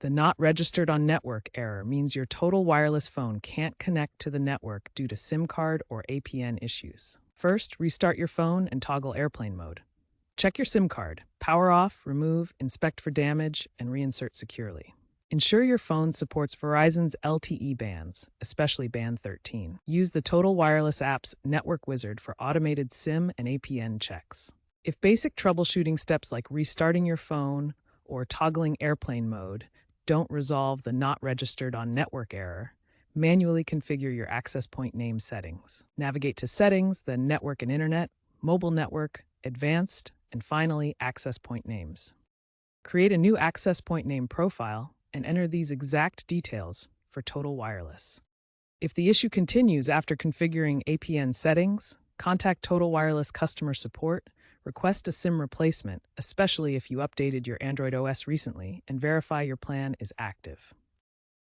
The not registered on network error means your total wireless phone can't connect to the network due to SIM card or APN issues. First, restart your phone and toggle airplane mode. Check your SIM card, power off, remove, inspect for damage, and reinsert securely. Ensure your phone supports Verizon's LTE bands, especially band 13. Use the Total Wireless app's Network Wizard for automated SIM and APN checks. If basic troubleshooting steps like restarting your phone or toggling airplane mode don't resolve the not registered on network error, manually configure your access point name settings. Navigate to Settings, then Network and Internet, Mobile Network, Advanced, and finally, Access Point Names. Create a new access point name profile and enter these exact details for Total Wireless. If the issue continues after configuring APN settings, contact Total Wireless customer support, request a SIM replacement, especially if you updated your Android OS recently, and verify your plan is active.